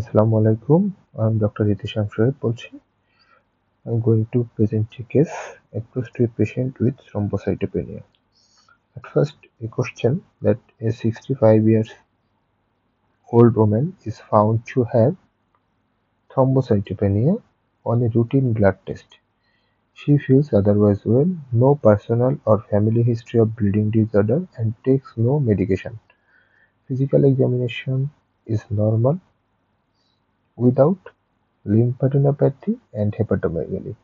Assalamu alaikum. I'm Dr. Hitisham Shoaib bolchi. I'm going to present a case across to a patient with thrombocytopenia. At first, a question that a 65 years old woman is found to have thrombocytopenia on a routine blood test. She feels otherwise well, no personal or family history of bleeding disorder, and takes no medication. Physical examination is normal without lymphadenopathy and hepatomegaly.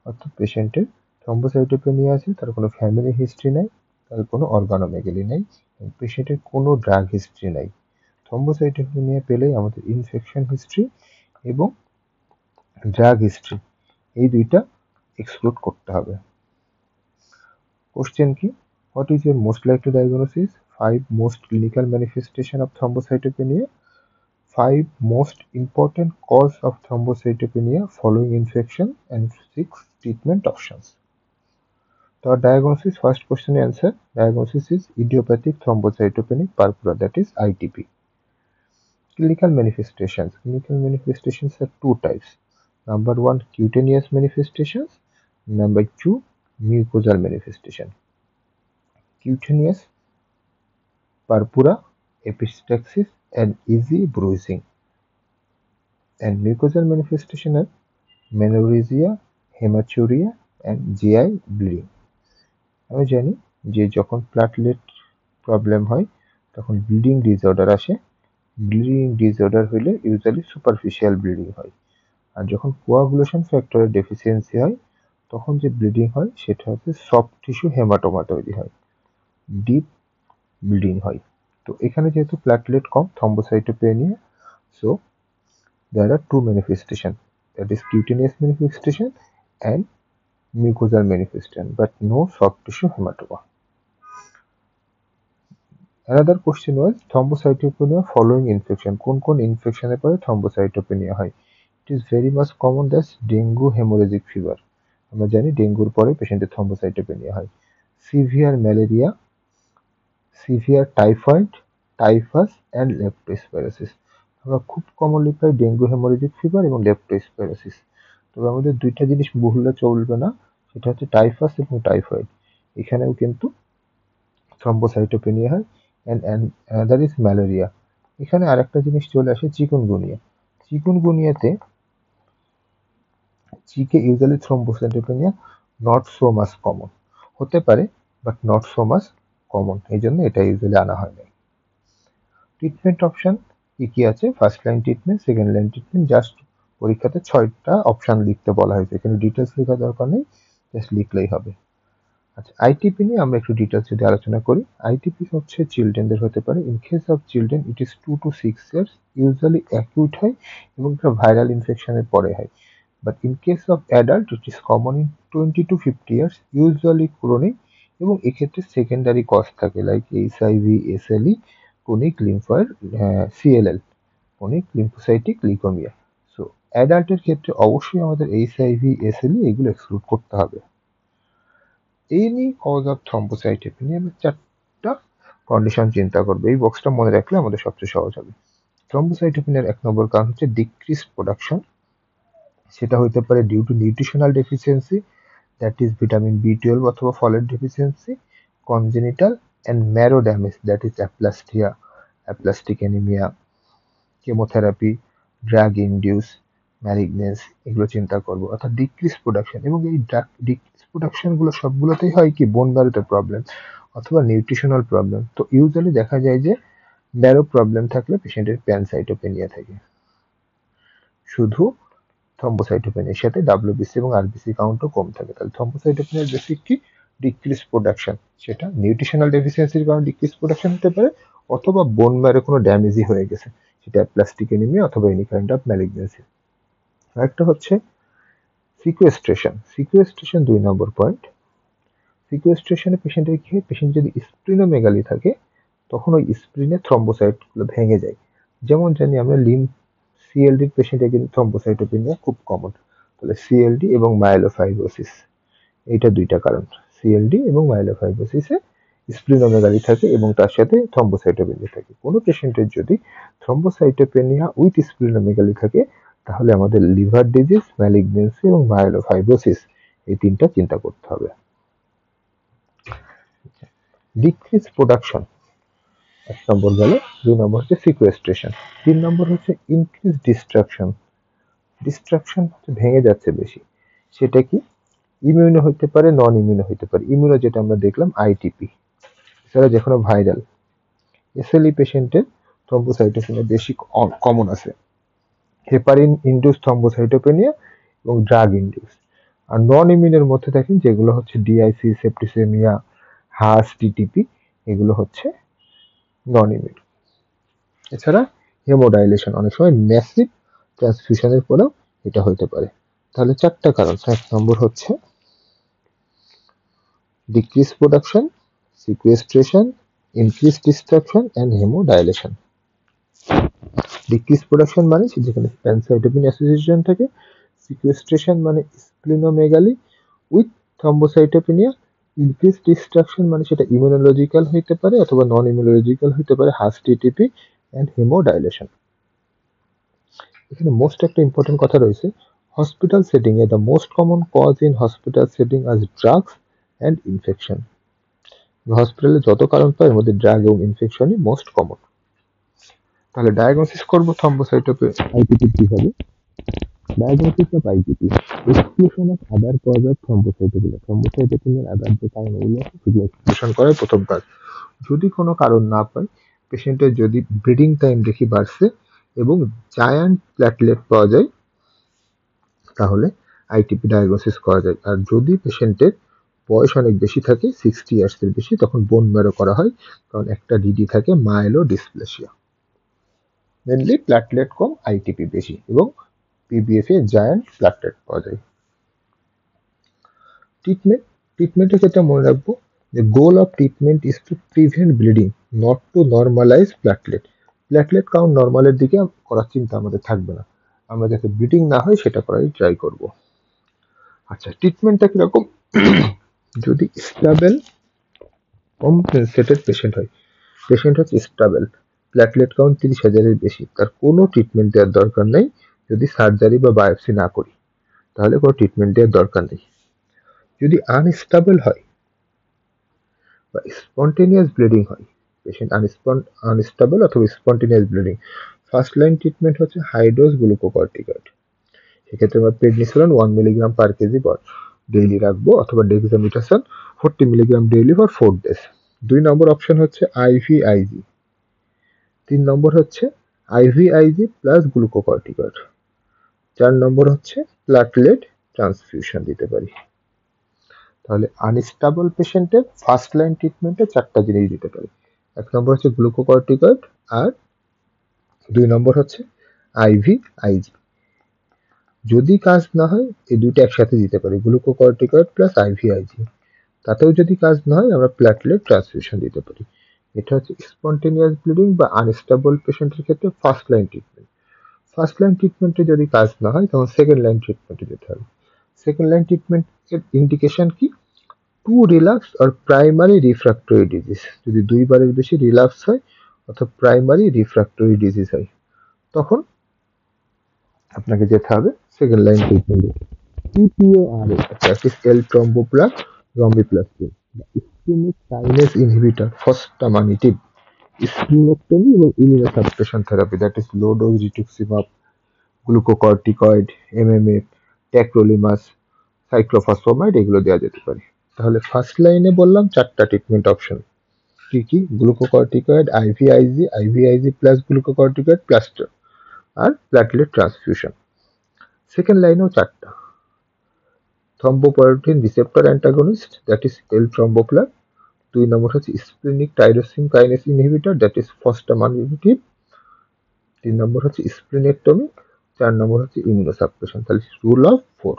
অর্থাৎ পেশেন্টের thrombocytopenia আছে, তার কোনো family history নাই, তার কোনো অর্গানোমেগালি নাই, পেশেন্টের কোনো ড্রাগ হিস্ট্রি নাই। থ্রম্বোসাইটোপেনিয়া পেলেই আমাদের ইনফেকশন হিস্ট্রি এবং ড্রাগ হিস্ট্রি এই দুইটা এক্সক্লুড করতে হবে। কোশ্চেন কি? What is your most likely diagnosis? 5 most clinical manifestation of thrombocytopenia, 5 most important cause of thrombocytopenia following infection, and 6 treatment options. So our diagnosis, first question answer, diagnosis is idiopathic thrombocytopenic purpura, that is ITP. Clinical manifestations are two types. Number one, cutaneous manifestations. Number two, mucosal manifestation. Cutaneous purpura, epistaxis, and easy bruising. And mucosal manifestation are menorrhagia, hematuria, and GI bleeding. আমি জানি যে যখন platelet problem হয় তখন bleeding disorder আসে। Bleeding disorder হলে usually superficial bleeding হয়, আর যখন কোয়াগুলেশন ফ্যাক্টরের ডেফিসিয়েন্সি হয় তখন যে ব্লিডিং হয় সেটা হচ্ছে সফট টিস্যু হেমাটোমা তৈরি হয়, ডিপ ব্লিডিং হয়। তো এখানে যেহেতু platelet com, thrombocytopenia, so there are two manifestation, that is cutaneous manifestation and mucosal manifestation, but no soft tissue hematoma. Another question was thrombocytopenia following infection. কোন ইনফেকশনের পরে thrombocytopenia হয়? It is very much common, that's dengue haemorrhagic fever. আমরা জানি ডেঙ্গুর পরে পেশেন্টের thrombocytopenia হয়। Severe malaria, severe typhoid, typhus and leptospirosis. আমরা খুব কমনলি পাই ডেঙ্গু হেমোরেজিক ফিভার এবং লেপ্টোস্পাইরোসিস। তবে আমাদের দুইটা জিনিস ভুললে চলবে না, সেটা হচ্ছে টাইফাস এবং টাইফয়েড। এখানেও কিন্তু থ্রম্বোসাইটোপেনিয়া হয়। And another is malaria. এখানে আরেকটা জিনিস চলে আসে, চিকুনগুনিয়া। চিকুনগুনিয়াতে চিকে usually thrombocytopenia not so much common, হতে পারে but not so much common, এই জন্য এটা ইউজুয়ালি আনা হয় না। ট্রিটমেন্ট অপশন কি আছে? First line treatment, second line treatment, just পরীক্ষাতে 6টা অপশন লিখতে বলা হয়েছে, এখানে ডিটেলস লেখার দরকার নেই, জাস্ট লিখলেই হবে। আচ্ছা, আইটিপি নিয়ে আমরা একটু ডিটেলস যদি আলোচনা করি। আইটিপি হচ্ছে চিলড্রেনদের হতে পারে। In case of children it is 2 to 6 years, usually acute হয় এবং এটা ভাইরাল ইনফেকশনের পরে হয়। But in case of adult it is common in 20 to 50 years, usually chronic, এবং এক্ষেত্রে সেকেন্ডারি কজ থাকে like HIV, SLE, chronic lymphoid, CLL, chronic lymphocytic leukaemia. So অ্যাডাল্টের ক্ষেত্রে অবশ্যই আমাদের এইচআইভি, এসএলই এগুলো এক্সক্লুড করতে হবে। এনি কজ অফ থ্রম্বোসাইটোপেনিয়া, আমরা 4টা কন্ডিশন চিন্তা করবো, এই বক্সটা মনে রাখলে আমাদের সবচেয়ে সহজ হবে। থ্রম্বোসাইটোপেনিয়ার 1 নম্বর কারণ হচ্ছে ডিক্রিজ প্রোডাকশন। সেটা হতে পারে due to nutritional deficiency, that is vitamin বি12 অথবা folate deficiency, congenital and marrow damage, that is aplastia, aplastic anaemia, chemotherapy, drug induce malignance, এগুলো চিন্তা করবো। অর্থাৎ ডিক্রিজ প্রোডাকশন, এবং এই ডিক্রিজ প্রোডাকশনগুলো সবগুলোতেই হয় কি বোন ম্যারোতে প্রবলেম অথবা নিউট্রিশনাল প্রবলেম। তো ইউজুয়ালি দেখা যায় যে ম্যারো প্রবলেম থাকলে পেশেন্টের প্যানসাইটোপেনিয়া থাকে। শুধু থ্রম্বোসাইটোপেনিয়ার সাথে ডাব্লিউবিসি এবং আরবিসি কাউন্টও কম থাকে। তাহলে থ্রম্বোসাইটোপেনিয়ার বেসিক কি? Decrease production. সেটা নিউট্রিশনাল ডেফিসিয়েন্সির কারণে ডিক্রিজ প্রোডাকশন হতে পারে, অথবা বোন ম্যারো কোনো ড্যামেজই হয়ে গেছে, সেটা প্লাস্টিক এনিমিয়া অথবা এনি কাইন্ড অফ ম্যালিগনেন্সি। আরেকটা হচ্ছে সিকুয়েস্ট্রেশন। সিকুয়েস্ট্রেশন 2 নম্বর পয়েন্ট। সিকুয়েস্ট্রেশনে পেশেন্টের কি হয়? পেশেন্ট যদি স্প্লিনোমেগালি থাকে তখন ওই স্প্লিনে থ্রম্বোসাইটগুলো ভেঙে যায়। যেমন জানি আমরা সিএলডির পেশেন্টে কিন্তু থ্রম্বোসাইটোপেনিয়া খুব কমন। তাহলে সিএলডি এবং মাইলোফাইব্রোসিস, এইটা দুইটা কারণ, সিএলডি এবং মাইলোফাইব্রোসিসে স্প্লিনোমেগালি থাকে এবং তার সাথে থ্রম্বোসাইটোপেনিয়া থাকে। কোনো পেশেন্টের যদি থ্রম্বোসাইটোপেনিয়া উইথ স্প্লিনোমেগালি থাকে তাহলে আমাদের লিভার ডিজিজ, ম্যালিগনেন্সি এবং মায়োলোফাইব্রোসিস এই তিনটা চিন্তা করতে হবে। ডিক্রিজ প্রোডাকশন 1 নম্বর গেল, 2 নম্বর হচ্ছে সিকুয়েস্ট্রেশন, 3 নম্বর হচ্ছে ইনক্রিজ ডিস্ট্রাকশন। ডিস্ট্রাকশন হচ্ছে ভেঙে যাচ্ছে বেশি, সেটা কি ইমিউনো হইতে পারে, নন ইমিউনো হইতে পারে। ইমিউনো যেটা আমরা দেখলাম আইটিপি, এছাড়া যে কোনো ভাইরাল। এসএলই পেশেন্টের থ্রম্বোসাইটোপেনিয়া বেশি কমন আছে, হেপারিন ইনডিউস থ্রম্বোসাইটোপেনিয়া এবং ড্রাগ ইনডিউস। আর নন ইমিউনের মধ্যে দেখেন যেগুলো হচ্ছে ডিআইসি, সেপ্টিসেমিয়া, হাস, টিটিপি, এগুলো হচ্ছে নন ইমিউন। এছাড়া হেমোডাইলেশন, অনেক সময় ম্যাসিভ ট্রান্সফিউশনের পরেও এটা হইতে পারে। তাহলে 4টা কারণ। 1 নম্বর হচ্ছে decrease production, sequestration, increase destruction and haemodilution. Decrease production মানে যেখানে প্যানসাইটোপেন অ্যাসোসিয়েশন থাকে, সিকুয়েস্ট্রেশন মানে splenomegaly with thrombocytopenia, increase destruction মানে সেটা ইমিউনোলজিক্যাল হইতে পারে অথবা নন ইমিউনোলজিক্যাল হইতে পারে, হাস, টিটিপি অ্যান্ড হেমোডাইলেশন। এখানে মোস্ট একটা ইম্পর্টেন্ট কথা রয়েছে, হসপিটাল সেটিং এ the most common cause in hospital setting is drugs and infection. হসপিটালে যত কারণ পাই এর মধ্যে ড্রাগ এবং ইনফেকশনই মোস্ট কমন। তাহলে ডায়াগনোসিস করবো আইটিপি কিভাবে? Diagnosis of ITP, exclusion of other cause of thrombocytopenia. থ্রম্বোসাইটোপেনিয়ার আদার যে কারণগুলো আছে সেগুলো এক্সক্লুশন করাই প্রথম কাজ। যদি কোনো কারণ না পাই, পেশেন্টের যদি ব্লিডিং টাইম দেখি বাড়ছে এবং জায়ান্ট প্ল্যাটলেট পাওয়া যায়, তাহলে আইটিপি ডায়াগনোসিস করা যায়। আর যদি পেশেন্টের বয়স অনেক বেশি থাকে, 60 ইয়ার্সের বেশি, তখন বোন ম্যারো করা হয়, কারণ একটা ডিডি থাকে মাইলোডিসপ্লেসিয়া। মেনলি প্ল্যাটলেট কম, আইটিপি বেশি এবং পিবিএফ এ জায়ান্ট প্ল্যাটলেট পাওয়া যায়। ট্রিটমেন্টের ক্ষেত্রে মনে রাখবো যে goal of treatment is to prevent bleeding, not to normalise platelet. Platelet count নর্মালের দিকে করার চিন্তা আমাদের থাকবে না, আমরা যাতে ব্লিডিং না হয় সেটা করাই ট্রাই করব। আচ্ছা, ট্রিটমেন্টটা কিরকম? যদি স্টেবল কম্পেনসেটেড পেশেন্ট হয়, পেশেন্ট হচ্ছে স্টেবল, প্ল্যাটলেট কাউন্ট 30,000-এর বেশি, তার কোনো ট্রিটমেন্ট দেওয়ার দরকার নেই। যদি সার্জারি বা বায়োপসি না করি তাহলে কোনো ট্রিটমেন্ট দেওয়ার দরকার নেই। যদি আনস্টেবল হয় বা স্পন্টেনিয়াস ব্লিডিং হয়, পেশেন্ট আনস্টেবল অথবা spontaneous bleeding, first line treatment হচ্ছে হাই ডোজ গ্লুকোকর্টিকয়েড। সেক্ষেত্রে আমরা prednisolone 1 milligram per KG daily রাখবো অথবা ডেক্সামিথাসোন 40 milligram daily for 4 days. 2 number option হচ্ছে আইভিআইজি। 3 নম্বর হচ্ছে আইভিআইজি প্লাস গ্লুকোকর্টিকয়েড। 4 নম্বর হচ্ছে প্ল্যাটলেট ট্রান্সফিউশন দিতে পারি। তাহলে আনস্টেবল পেশেন্টের ফার্স্ট লাইন ট্রিটমেন্টে 4টা জিনিস দিতে পারি। 1 নম্বর হচ্ছে গ্লুকোকর্টিকয়েড, আর 2 নম্বর হচ্ছে আইভিআইজি। যদি কাজ না হয় এই দুইটা একসাথে দিতে পারি, গ্লুকোকর্টিকয়েড প্লাস আইভিআইজি। তাতেও যদি কাজ না হয় আমরা প্ল্যাটলেট ট্রান্সফিউশন দিতে পারি। এটা হচ্ছে স্পন্টেনিয়াস ব্লিডিং বা আনস্টেবল পেশেন্টের ক্ষেত্রে first line treatment. First line ট্রিটমেন্টে যদি কাজ না হয় তখন সেকেন্ড লাইন ট্রিটমেন্টে যেতে হবে। সেকেন্ড লাইন ট্রিটমেন্টের ইন্ডিকেশন কি? টু রিল্যাপস আর প্রাইমারি রিফ্র্যাক্টরি ডিজিজ। যদি 2বারের বেশি রিল্যাপস হয় অথবা প্রাইমারি রিফ্র্যাক্টরি ডিজিজ হয়, তখন আপনাকে যেতে হবে সেকেন্ড লাইন ট্রিটমেন্টে। TPORA, that is L-thromboplaque romboplastin, ischemic kinase inhibitor, fostamatinib, splenectomy এবং immunosuppression therapy, that is low dose rituximab, glucocorticoid, MMA, tacrolimus, cyclophosphamide, এগুলো দেওয়া যেতে পারে। তাহলে ফার্স্ট লাইনে বললাম 4টা ট্রিটমেন্ট অপশন, কি কি? Glucocorticoid, IVIG plus glucocorticoid plus আর প্ল্যাটলেট ট্রান্সফিউশন। সেকেন্ড লাইনেও 4টা, thrombopoietin receptor antagonist, that is L-thromboplaque. 2 নম্বর হচ্ছে splenic tyrosine kinase inhibitor, that is fostamatinib. 3 নম্বর হচ্ছে splenectomy, 4 নম্বর হচ্ছে immunosuppression। তাহলে রুল অফ 4।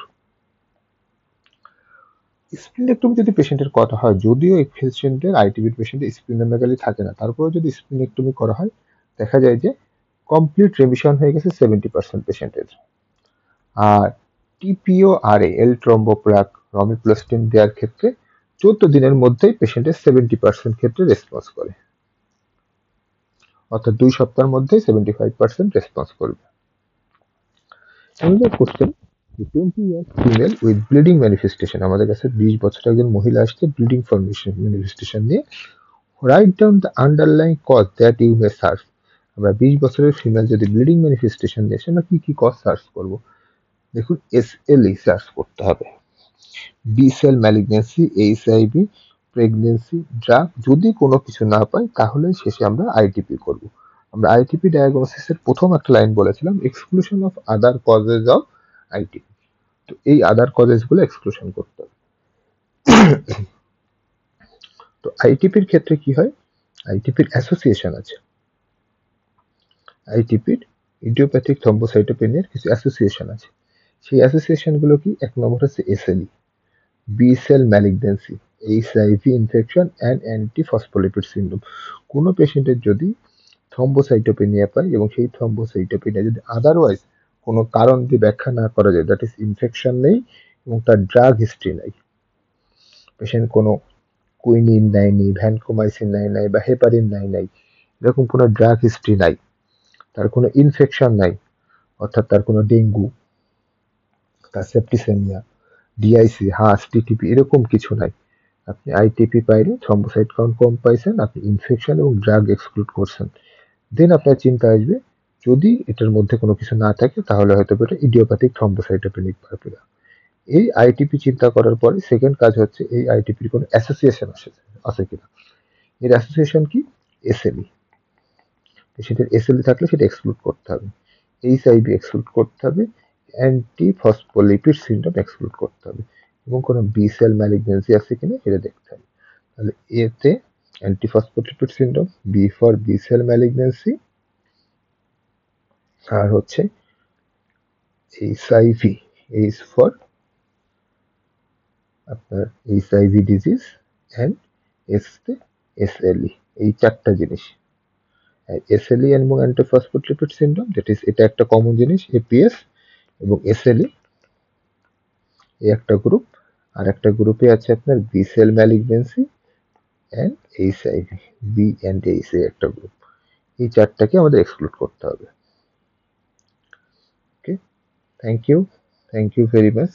স্প্লিনেক্টমি যদি পেশেন্টের কথা হয়, যদিও এই পেশেন্টের আইটিবি পেশেন্টের স্প্লিনোমেগালি থাকে না, তারপরেও যদি স্প্লিনেক্টমি করা হয় দেখা যায় যে কমপ্লিট রেমিশন হয়ে গেছে 70% পেশেন্টের। আর TPORA, L-thromboplaque romboplastin দেওয়ার ক্ষেত্রে 14 দিনের মধ্যেই পেশেন্টের 70% ক্ষেত্রে রেসপন্স করে, অর্থাৎ 2 সপ্তাহের মধ্যেই 75% রেসপন্স করবে। আমাদের question, 20 years female with bleeding manifestation, আমাদের কাছে 20 বছরের একজন মহিলা আসছে ব্লিডিং ফর্মেশন ম্যানিফেস্টেশন নিয়ে। Write down the underlying cause that you may search. আমরা 20 বছরের ফিমেল যদি ব্লিডিং ম্যানিফেস্টেশন নিয়ে আসে, আমরা কি কি কজ সার্চ করব? দেখুন, SLE সার্চ করতে হবে, B cell malignancy, HIV, pregnancy, drug. যদি কোনো কিছু না পাই তাহলে শেষে আমরা আইটিপি করব। আমরা আইটিপি ডায়াগনোসিসের প্রথম একটা লাইন বলেছিলাম, exclusion of other causes of ITP. তো এই আদার কজেস গুলো এক্সক্লুশন করতে হবে। তো আইটিপির ক্ষেত্রে কি হয়, আইটিপির অ্যাসোসিয়েশন আছে, আইটিপির ইডিওপ্যাথিক থ্রম্বোসাইটোপেনিয়ার কিছু অ্যাসোসিয়েশন আছে। সেই অ্যাসোসিয়েশন গুলো কি? এক নম্বর হচ্ছে SLE, B cell malignancy, HIV infection and antiphospholipid syndrome. কোনো পেশেন্টের যদি থ্রম্বোসাইটোপেনিয়া পায় এবং সেই থ্রম্বোসাইটোপেনিয়া যদি আদারওয়াইজ কোনো কারণ দিয়ে ব্যাখ্যা না করা যায়, দ্যাট ইজ ইনফেকশন নেই এবং তার ড্রাগ হিস্ট্রি নাই, পেশেন্ট কোনো কুইনিন নেয়নি, ভ্যানকোমাইসিন নেয় নাই বা হেপারিন নেয় নাই, এরকম কোনো ড্রাগ হিস্ট্রি নাই, তার কোনো ইনফেকশন নাই, অর্থাৎ তার কোনো ডেঙ্গু, তার সেপ্টিসেমিয়া, ডিআইসি, হাঁস, টিটিপি এরকম কিছু নাই, আপনি আইটিপি পাইলে থ্রম্বোসাইট কাউন্ট কম পাইছেন, আপনি ইনফেকশন এবং ড্রাগ এক্সক্লুড করছেন, দেন আপনার চিন্তা আসবে যদি এটার মধ্যে কোনো কিছু না থাকে তাহলে হয়তো এটা ইডিওপ্যাথিক থ্রম্বোসাইটোপেনিক পারপুরা। এই আইটিপি চিন্তা করার পরে সেকেন্ড কাজ হচ্ছে এই আইটিপির কোনো অ্যাসোসিয়েশন আছে কিনা। এর অ্যাসোসিয়েশন কি? এসএলই, সেটার এসএলই থাকলে সেটা এক্সক্লুড করতে হবে, এইচআইভি এক্সক্লুড করতে হবে, অ্যান্টিফসফোলিপিড সিন্ড্রোম এক্সক্লুড করতে হবে এবং কোনো বি সেল ম্যালিগন্যান্সি আছে কিনা এটা দেখতে হবে। তাহলে এতে antiphospholipid syndrome, B for B cell malignancy, আর হচ্ছে এইচআইভি, এইচ ফর আপনার এইচআইভি ডিজিজ, অ্যান্ড এসতে এসএলই, এই চারটা জিনিস। এসএলই এবং অ্যান্টিফসফোলিপিড সিন্ড্রোম, দ্যাট ইজ এটা একটা কমন জিনিস, এপিএস এবং এসএলই এই একটা গ্রুপ, আর একটা গ্রুপে আছে আপনার B cell malignancy and HIV, B and H একটা গ্রুপ। এই চারটাকে আমাদের এক্সক্লুড করতে হবে। Okay, thank you very much.